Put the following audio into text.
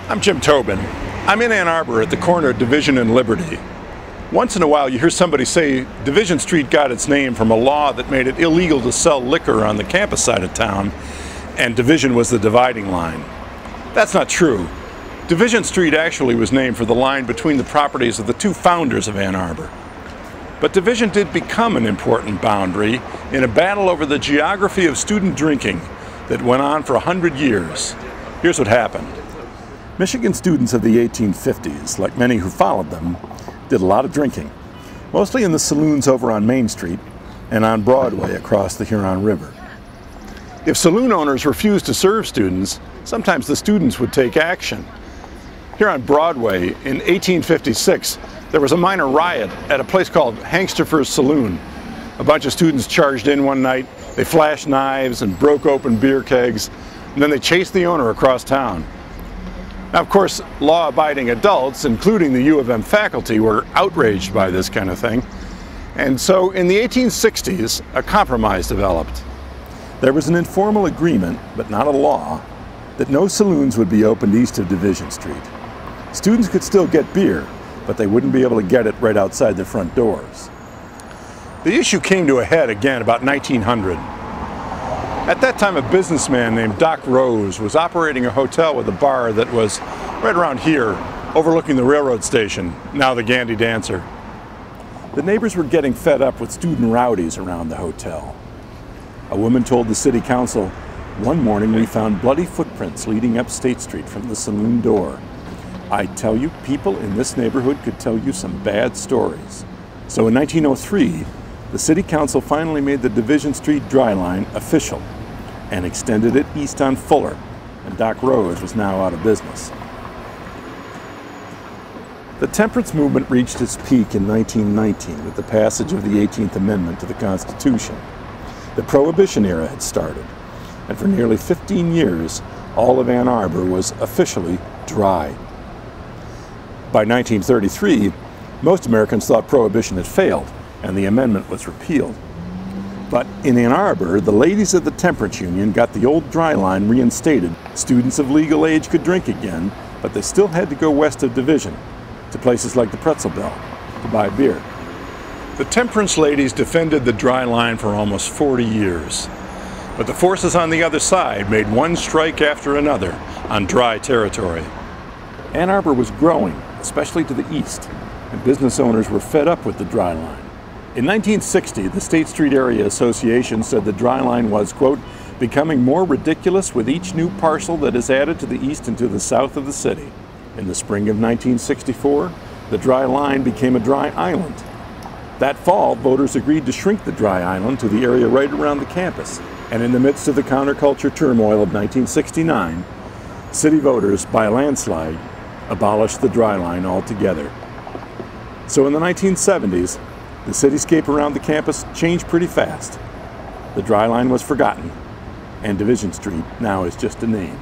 I'm Jim Tobin. I'm in Ann Arbor at the corner of Division and Liberty. Once in a while you hear somebody say Division Street got its name from a law that made it illegal to sell liquor on the campus side of town, and Division was the dividing line. That's not true. Division Street actually was named for the line between the properties of the two founders of Ann Arbor. But Division did become an important boundary in a battle over the geography of student drinking that went on for 100 years. Here's what happened. Michigan students of the 1850s, like many who followed them, did a lot of drinking, mostly in the saloons over on Main Street and on Broadway across the Huron River. If saloon owners refused to serve students, sometimes the students would take action. Here on Broadway in 1856, there was a minor riot at a place called Hangsterfer's Saloon. A bunch of students charged in one night, they flashed knives and broke open beer kegs, and then they chased the owner across town. Now, of course, law-abiding adults, including the U of M faculty, were outraged by this kind of thing. And so in the 1860s, a compromise developed. There was an informal agreement, but not a law, that no saloons would be opened east of Division Street. Students could still get beer, but they wouldn't be able to get it right outside their front doors. The issue came to a head again about 1900. At that time, a businessman named Doc Rose was operating a hotel with a bar that was right around here, overlooking the railroad station, now the Gandy Dancer. The neighbors were getting fed up with student rowdies around the hotel. A woman told the city council, "One morning we found bloody footprints leading up State Street from the saloon door. I tell you, people in this neighborhood could tell you some bad stories." So in 1903, the City Council finally made the Division Street Dry Line official and extended it east on Fuller, and Doc Rose was now out of business. The temperance movement reached its peak in 1919 with the passage of the 18th Amendment to the Constitution. The Prohibition era had started, and for nearly 15 years, all of Ann Arbor was officially dry. By 1933, most Americans thought Prohibition had failed, and the amendment was repealed. But in Ann Arbor, the ladies of the Temperance Union got the old dry line reinstated. Students of legal age could drink again, but they still had to go west of Division, to places like the Pretzel Bell, to buy beer. The temperance ladies defended the dry line for almost 40 years. But the forces on the other side made one strike after another on dry territory. Ann Arbor was growing, especially to the east, and business owners were fed up with the dry line. In 1960, the State Street Area Association said the dry line was, quote, becoming more ridiculous with each new parcel that is added to the east and to the south of the city. In the spring of 1964, the dry line became a dry island. That fall, voters agreed to shrink the dry island to the area right around the campus. And in the midst of the counterculture turmoil of 1969, city voters, by a landslide, abolished the dry line altogether. So in the 1970s, the cityscape around the campus changed pretty fast. The dry line was forgotten, and Division Street now is just a name.